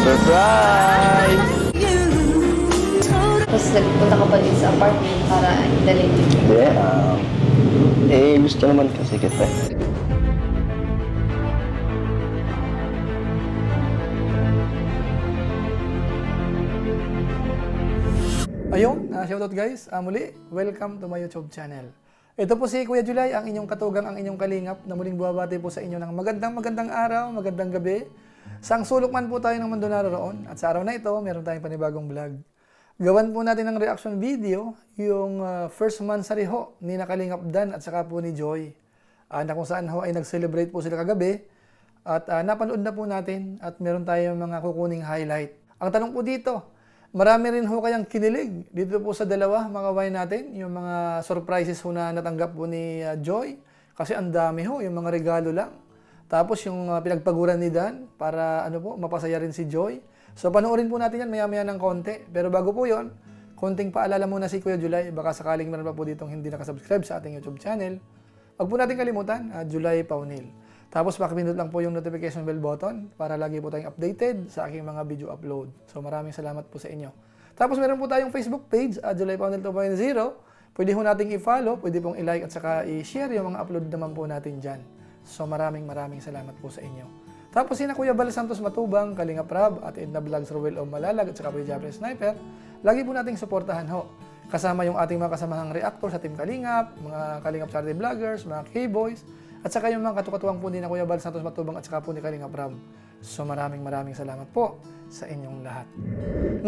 Surprise! Tapos nagpunta ka pa din sa apartment para dalhin mo. Hindi, gusto naman kasi kita. Ayun, shoutout guys. Muli, welcome to my YouTube channel. Ito po si Kuya July, ang inyong katugang, ang inyong kalingap na muling buwabati po sa inyo ng magandang araw, magandang gabi. Saang sulok man po tayo ng mundo naroon. At sa araw na ito, meron tayong panibagong vlog. Gawan po natin ng reaction video, yung first monthsary ho ni Kalingap Dan at saka po ni Joy. Na kung saan ho ay nag-celebrate po sila kagabi. At napanood na po natin at meron tayong mga kukuning highlight. Ang tanong po dito, marami rin ho kayang kinilig dito po sa dalawa, mga kabayan natin, yung mga surprises ho na natanggap po ni Joy. Kasi ang dami ho, yung mga regalo lang. Tapos yung pinagpaguran ni Dan para mapasaya rin si Joy. So panoorin po natin yan maya-maya ng konti. Pero bago po yon, konting paalala muna si Kuya July. Baka sakaling meron pa po ditong hindi nakasubscribe sa ating YouTube channel. Huwag po natin kalimutan, July Paunil. Tapos pakipindot lang po yung notification bell button para lagi po tayong updated sa aking mga video upload. So maraming salamat po sa inyo. Tapos meron po tayong Facebook page, July Paunil 2.0. Pwede po nating i-follow, pwede pong i-like at saka i-share yung mga upload naman po natin dyan. So maraming salamat po sa inyo. Tapos sina Kuya Bal Santos Matubang, Kalingap Rab at Edna Vlogs Ruel o Malalag at saka Kuya Jeffrey Sniper, lagi po nating suportahan ho. Kasama yung ating mga kasamahang reactor sa Team Kalingap, mga Kalingap Charity Vloggers, mga K-Boys, at saka yung mga katukatuwang po din na Kuya Bal Santos Matubang at saka po ni Kalingap Rab. So maraming salamat po sa inyong lahat.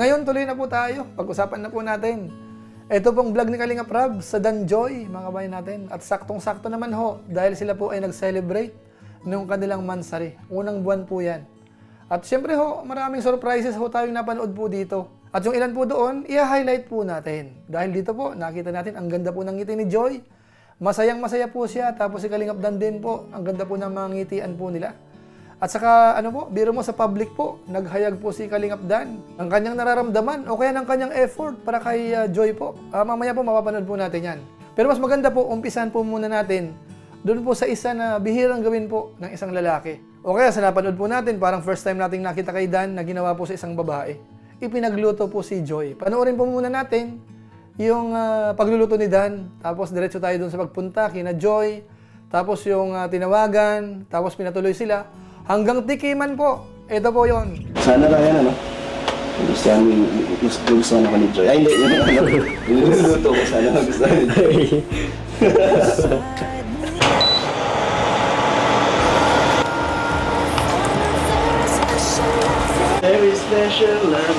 Ngayon tuloy na po tayo. Pag-usapan na po natin. Ito pong vlog ni Kalingap Rab sa Dan Joy, mga kabayan natin. At saktong-sakto naman ho dahil sila po ay nag-celebrate nung kanilang monthsary. Unang buwan po yan. At syempre ho, maraming surprises ho tayong napanood po dito. At yung ilan po doon, i-highlight po natin. Dahil dito po, nakita natin ang ganda po ng ngiti ni Joy. Masayang-masaya po siya, tapos si Kalingap Dan din po. Ang ganda po ng mga ngitian po nila. At saka, biro mo sa public po, naghayag po si Kalingap Dan ang kanyang nararamdaman o kaya ng kanyang effort para kay Joy po. Mamaya po, mapapanood po natin yan. Pero mas maganda po, umpisan po muna natin doon po sa isa na bihirang gawin po ng isang lalaki. O kaya sa napanood po natin, parang first time nating nakita kay Dan na ginawa po sa isang babae. Ipinagluto po si Joy. Panoorin po muna natin yung pagluluto ni Dan, tapos diretso tayo dun sa pagpunta kina Joy, tapos yung tinawagan, tapos pinatuloy sila, hanggang tikiman po. Ito po yon. Sana lang yan, gusto ko ni Joy. Ay, hindi. Niluluto ko sana gusto ni Joy. Very special love.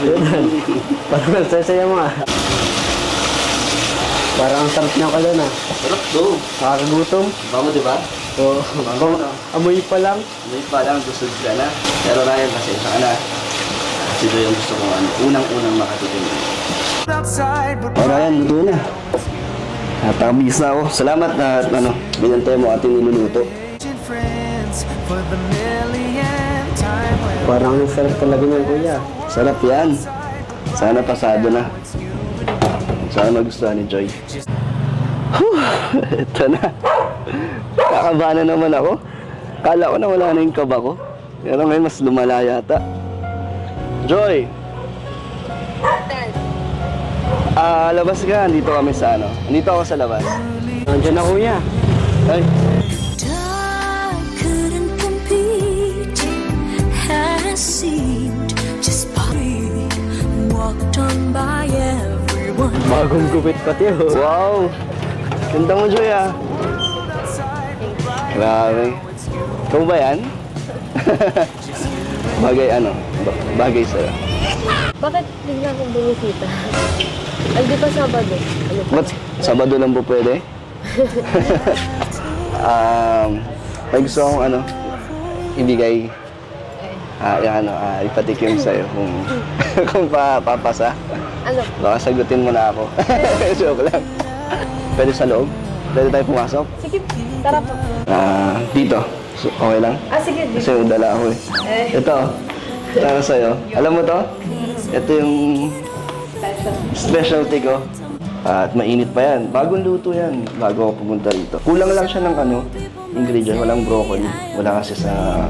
Parang nagsasaya mo Parang ang sarap niya ka doon Sarap to. Nakakagutom. Bango, di ba? Oo. Amoy pa lang. May palang busog ka na. Pero Ryan, pasensya ka na. Kasi Joy ang gusto kong unang-unang makatikim. Ryan, luto na. Natabis na ako. Salamat na binantay mo ating niluluto. Parang ang sarap talaga niyan, kuya. Sarap yan. Sana pasado na. Sana magustuhan ni Joy. Ito na. Kakabahan na naman ako. Kala ko na wala na yung kaba ko. Pero ngayon mas lumala yata. Joy! Labas ka. Andito kami sa Andito ako sa labas. Nandiyan na, kuya. Ay. Bagong gupit pati, Wow! Ganda mo, Joy, Grabe. Ikaw ba yan? Bagay sa'yo. Bakit bigla akong bumisita? Ay, di pa Sabado. Ba't Sabado lang po pwede? May gusto akong ibigay. Ipatikim sa'yo kung papasa. Ano? Baka sagutin mo na ako. Joke lang. Pwede sa loob? Pwede tayo pumasok? Sige, tara po. Dito. So, okay lang? Sige, di. Kasi dala ako Ito. Para sa'yo. Alam mo to? Ito yung specialty ko. At mainit pa yan. Bagong luto yan. Bago ako pumunta rito. Kulang lang siya ng ingredient. Walang broccoli. Wala kasi sa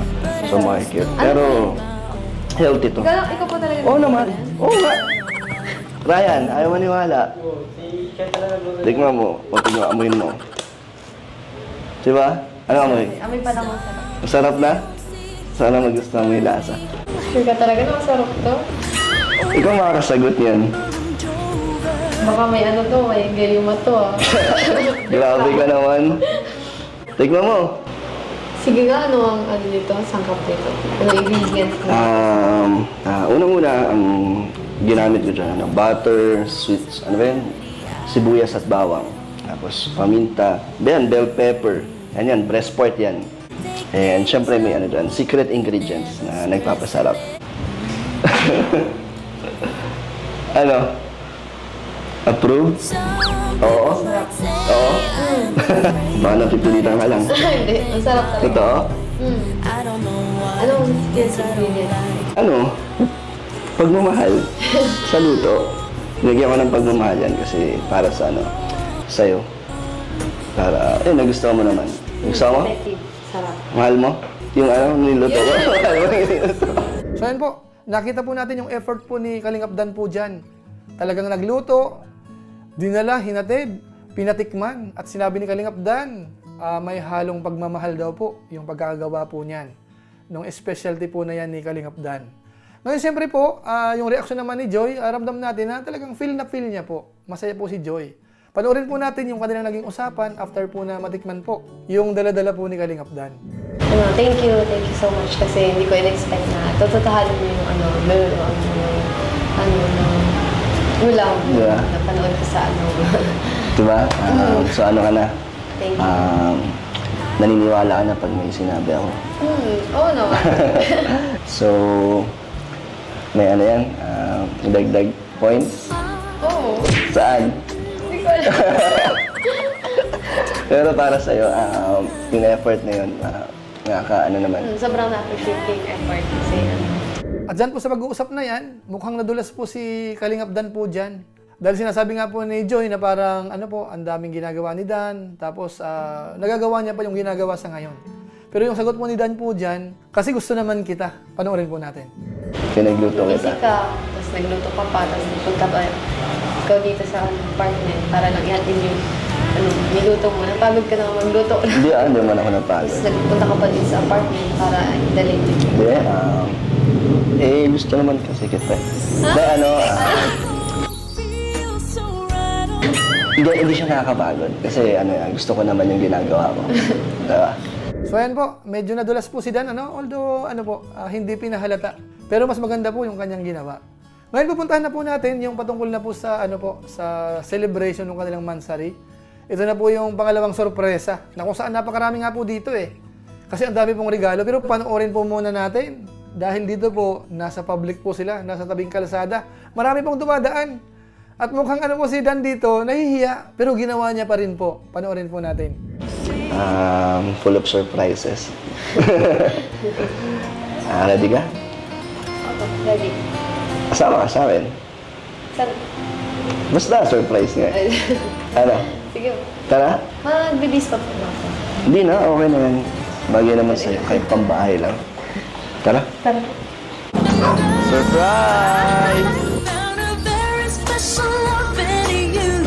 market. Pero Healthy to. Ikaw po talaga. Oo naman. Oo nga. Ryan, ayaw maniwala. Tignan mo. O tignan, amuin mo. Diba? Ano amoy? Amoy pa lang masarap. Masarap na? Sana magustuhan mo yung lasa. Sure ka talaga na masarap to? Ikaw makakasagot yan. Baka may ano to, may gayuma to ah. Grabe ka naman. Tignan mo. Sige nga, ano ang ano dito, sangkap dito? Ano ingredients na? Unang-una, ang ginamit ko dyan, butter, sweets, ano ba yun? Sibuyas at bawang. Tapos, paminta. Then, bell pepper. Yan, breast part yan. And syempre may ano dyan, secret ingredients na nagpapasarap. Ano? Approve? Oo? Oo? Baka napipilitan ka lang. Hindi, masarap talaga. Totoo? Anong skills ingredients? Ano? Pagmamahal sa luto. Nagyan ko ng pagmamahal yan kasi para sa ano, sa'yo. Para, nagustuhan mo naman. Gusto mo? Effective. Sarap. Mahal mo? Yung ano, niluto ko? Mahal mo yung niluto ko? So yan po, nakita po natin yung effort po ni Kalingap Dan po dyan. Talagang nagluto, dinala, hinatid, pinatikman, at sinabi ni Kalingap Dan, may halong pagmamahal daw po yung pagkakagawa po niyan. Nung specialty po na yan ni Kalingap Dan. Ngayon siyempre po, yung reaksyon naman ni Joy, ramdam natin na talagang feel na feel niya po. Masaya po si Joy. Panoorin po natin yung kanilang naging usapan after po na matikman po yung dala-dala po ni Kalingap Dan. Thank you so much kasi hindi ko in-expect na tututuhanin mo yung ulam Yeah. na panood ko sa ano. Diba? So ano ka na? Thank you. Naniniwala ka na pag may sinabi ako. Oo naman. So, may ano yan? Dagdag points? Oo. Saan? Hindi ko alam. Pero para sa'yo, yung effort na yun, ano naman. Sobrang na-appreciate ko yung effort kasi At dyan po sa pag-uusap na yan, mukhang nadulas po si Kalingap Dan po dyan. Dahil sinasabi nga po ni Joy na parang ano po, ang daming ginagawa ni Dan, tapos nagagawa niya pa yung ginagawa sa ngayon. Pero yung sagot po ni Dan po dyan, kasi gusto naman kita. Panoorin po natin. Pinagluto busy kita. ka, tapos nagluto ka pa, tapos punta pa ikaw dito sa apartment para lang ihatid yung niluto mo. Napagod ka na magluto. Hindi man ako napagod. Tapos nagpunta ka pa dito sa apartment para idalhin. Hindi, gusto naman kasi kita. Dahil hindi siya nakakapagod. Kasi gusto ko naman yung ginagawa ko. Diba? So ayan po, medyo nadulas po si Dan, although hindi pinahalata. Pero mas maganda po yung kanyang ginawa. Ngayon pupuntahan na po natin yung patungkol na po sa sa celebration ng kanilang mansari. Ito na po yung pangalawang sorpresa na kung saan napakarami nga po dito Kasi ang dami pong regalo, pero panoorin po muna natin. Dahil dito po, nasa public po sila, nasa tabing kalsada. Marami pong dumadaan. At mukhang si Dan dito, nahihiya, pero ginawa niya pa rin po. Panoorin po natin. Full of surprises. Ready ka? Ready. Kasama ka sa akin. Saan? Basta surprise nga. Ano? Sige. Tara? Magbibis pa po ba ako? Hindi na, okay na yan. Bagay naman sa'yo, kahit pambahay lang. Tara. Tara. Surprise! Found a very special love in you,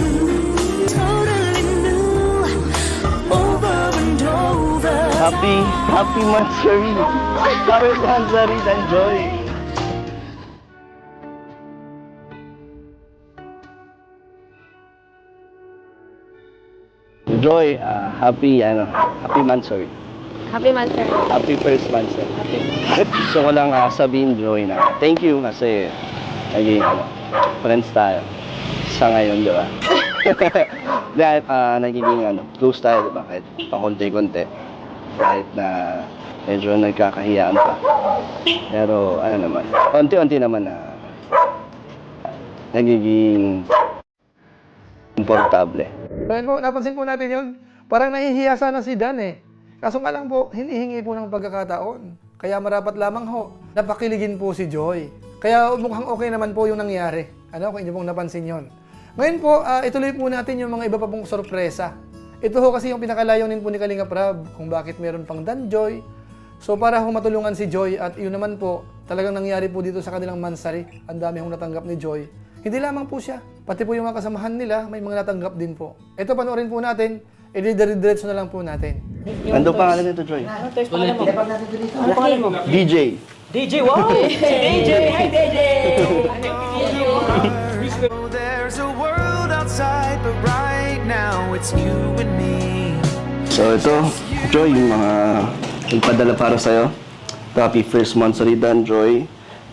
totally new, over and over. Happy Mansari! Happy Mansari and Joy! Joy, happy Mansari. Happy man, sir. Happy first Mansari. Gusto ko lang sabihin, Joy, na thank you kasi naging friends tayo sa ngayon, di ba? Dahil nagiging close tayo, di ba? Kahit pakunti-kunti. Kahit na medyo nagkakahiyaan pa. Pero naman, unti-unti naman nagiging komportable. Ayan po, napansin po natin yun. Parang nahihiya sana si Dan Kaso nga lang po, hinihingi po ng pagkakataon. Kaya marapat lamang napakiligin po si Joy. Kaya mukhang okay naman po yung nangyari. Kung inyo pong napansin yon. Ngayon po, ituloy po natin yung mga iba pa pong sorpresa. Ito kasi yung pinakalayonin po ni Kalingap Rab kung bakit meron pang Dan Joy. So para matulungan si Joy at yun naman po, talagang nangyari po dito sa kanilang mansari. Ang dami hong natanggap ni Joy. Hindi lamang po siya, pati po yung mga kasamahan nila, may mga natanggap din po. Ito panoorin po natin, i-diretso na lang po natin. Ano pangalan nito, Joy? DJ. DJ, wow! DJ! Hi, DJ! There's a world outside, but right now it's you and me. So ito, Joy, yung mga nagpadala para sa'yo. Happy first month sa Dan Joy.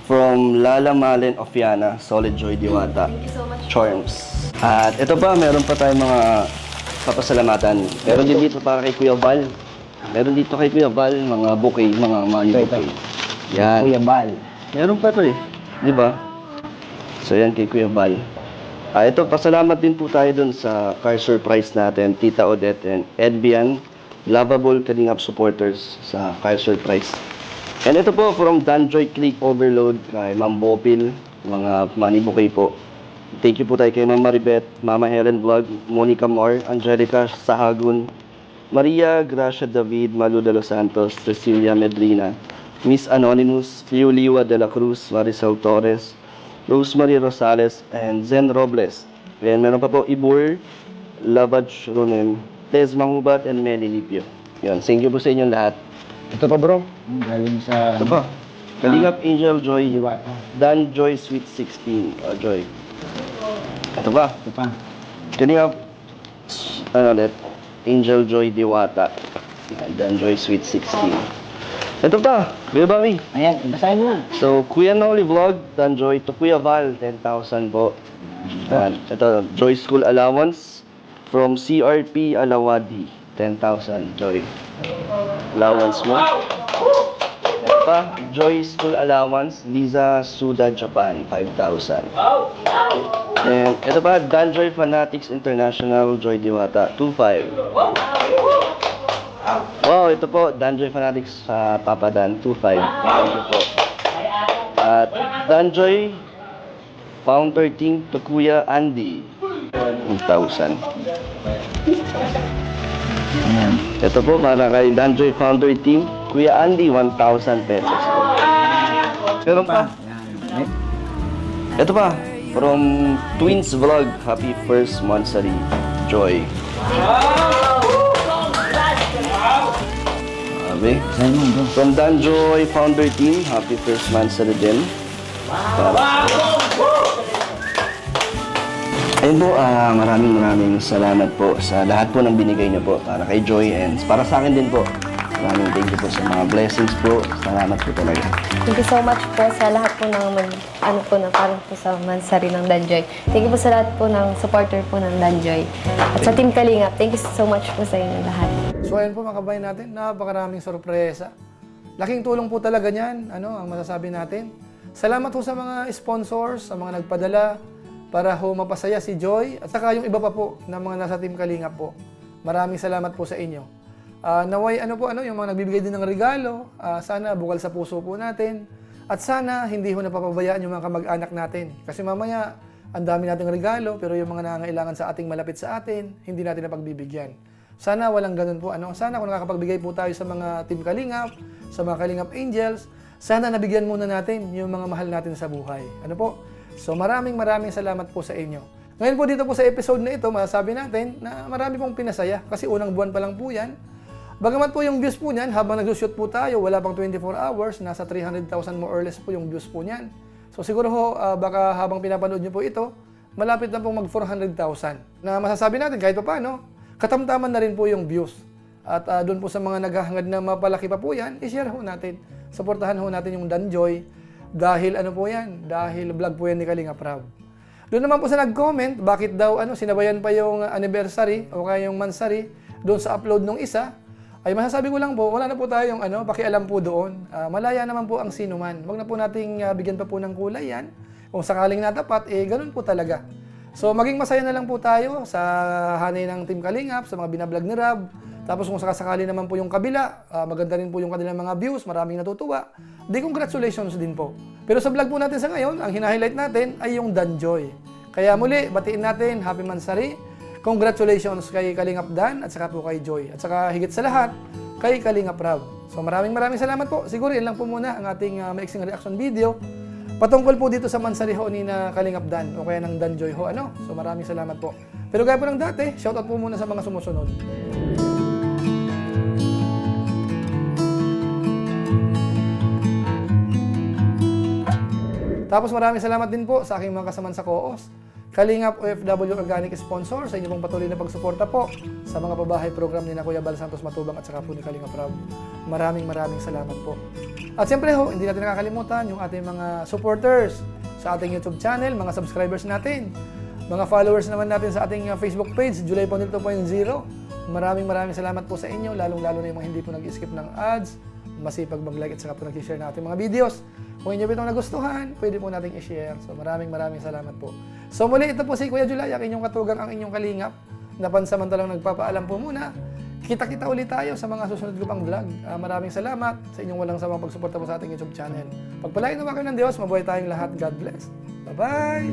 From Lala Malen of Yana, Solid Joy Diwata. Thank you so much. Charms. At ito pa, meron pa tayong mga papasalamatan. Meron din dito para kay Kuya Val. Meron dito kay Kuya Val, mga bouquet, mga money bouquet. Yan. Kuya Bal. Meron pa to eh. Di ba? So yan kay Kuya Val. Ito, pasalamat din po tayo dun sa car surprise natin, Tita Odette and Edbian, lovable Kalingap supporters sa car surprise. And ito po, from Danjoy Click Overload, kay Ma'am Bopil, mga money bouquet po. Thank you po tayo kay Ma'am Maribet, Mama Helen Vlog, Monica Moore, Angelica Sahagun, Maria Gracia David, Malu de los Santos, Cecilia Medrina, Miss Anonymous, Liwa de la Cruz, Marisol Torres, Rosemary Rosales, and Zen Robles. And meron pa po Ibur, Lavage Ronen, Tez Mangubat, and Melly Lipio. Yun, thank you po sa inyong lahat. Ito pa bro. Galing sa... Ito pa, Kalingap Angel Joy, Dan Joy Sweet 16. Joy. Ito pa, Ito pa. Kalingap, ano ulit, Angel Joy Diwata. Dan Joy Sweet 16. Ito pa, Kuya Bami. Ayan, basahin mo. So, Kuya Noli Vlog, Dan Joy to Kuya Val, 10,000 po. And ito, Joy School Allowance from CRP Alawadi, 10,000, Joy. Allowance mo. Ito pa, Joy School Allowance, Liza Suda, Japan, 5,000. And ito pa, Dan Joy Fanatics International, Joy Diwata, 2,500. Wow, ito po, Danjoy Fanatics sa Papa Dan, 2,500. Thank you po. At Danjoy Pound 13 to Kuya Andy, 1,000. Ito po, para kay Danjoy Pound 13, Kuya Andy, 1,000 pesos. Meron pa. Ito pa, from Twins Vlog, happy first monthsary, Joy. Sabi. Basahin mo bro. From Danjoy Founder Team, happy first monthsary din. Ayun po, maraming salamat po sa lahat po ng binigay niyo po para kay Joy and para sa akin din po. Maraming thank you po sa mga blessings po. Salamat po talaga. Thank you so much po sa lahat po ng parang po sa mansari ng Danjoy. Thank you po sa lahat po ng supporter po ng Danjoy. At sa Team Kalingap, thank you so much po sa inyo lahat. So ayun po mga kabayan natin, napakaraming sorpresa. Laking tulong po talaga niyan, ang masasabi natin. Salamat po sa mga sponsors, sa mga nagpadala para ho mapasaya si Joy at saka yung iba pa po na mga nasa Team Kalingap po. Maraming salamat po sa inyo. Naway yung mga nagbibigay din ng regalo, sana bukal sa puso po natin. At sana hindi ho napapabayaan yung mga kamag-anak natin. Kasi mamaya, ang dami nating regalo, pero yung mga nangangailangan sa ating malapit sa atin, hindi natin napagbibigyan. Sana walang ganun po. Sana kung nakakapagbigay po tayo sa mga Team Kalingap, sa mga Kalingap Angels, sana nabigyan muna natin yung mga mahal natin sa buhay. So maraming salamat po sa inyo. Ngayon po dito po sa episode na ito, masasabi natin na marami pong pinasaya kasi unang buwan pa lang po yan. Bagamat po yung views po niyan, habang nag-shoot po tayo, wala pang 24 hours, nasa 300,000 more or less po yung views po niyan. So siguro ho, baka habang pinapanood niyo po ito, malapit na pong mag 400,000. Na masasabi natin kahit pa paano, katamtaman na rin po yung views. At doon po sa mga naghahangad na mapalaki pa po yan, i-share ho natin. Supportahan ho natin yung Danjoy. Dahil po yan? Dahil vlog po yan ni Kalingap Rab. Doon naman po sa nag-comment, bakit daw sinabayan pa yung anniversary o kaya yung mansari doon sa upload nung isa, ay masasabi ko lang po, wala na po tayong pakialam po doon. Malaya naman po ang sinuman. Huwag na po nating bigyan pa po ng kulay yan. Kung sakaling natapat, ganun po talaga. So maging masaya na lang po tayo sa hanay ng Team Kalingap, sa mga binablog ni Rab. Tapos kung sakasakali naman po yung kabila, maganda rin po yung kanilang mga views, maraming natutuwa. Di congratulations din po. Pero sa vlog po natin sa ngayon, ang hina-highlight natin ay yung Danjoy. Kaya muli, batiin natin, Happy Mansari. Congratulations kay Kalingap Dan at saka po kay Joy. At saka higit sa lahat, kay Kalingap Rab. So maraming salamat po. Siguro yan lang po muna ang ating maiksing reaction video patungkol po dito sa Mansariho ni na Kalingap Dan o kaya ng Danjoy ho. Ano? So maraming salamat po. Pero gaya po ng dati, shoutout po muna sa mga sumusunod. Tapos maraming salamat din po sa aking mga kasaman sa COOS, Kalingap OFW Organic Sponsor, sa inyo pong patuloy na pagsuporta po sa mga pabahay program ni na Kuya Bal Santos Matubang at saka po ni Kalingap Rab. Maraming salamat po. At siyempre ho, hindi natin nakakalimutan yung ating mga supporters sa ating YouTube channel, mga subscribers natin, mga followers naman natin sa ating Facebook page, July Ponil 2.0. Maraming salamat po sa inyo, lalong-lalo na yung mga hindi po nag-skip ng ads, masipag mag-like at saka po nag-share na ating mga videos. Kung inyo itong nagustuhan, pwede po nating i-share. So maraming salamat po. So muli, ito po si Kuya Julay, ang inyong katugang, ang inyong kalingap, na pansamantalang nagpapaalam po muna. Kita-kita ulit tayo sa mga susunod ko pang vlog. Maraming salamat sa inyong walang sawang pagsuporta po sa ating YouTube channel. Pagpalain naman kayo ng Diyos, mabuhay tayong lahat. God bless. Bye-bye!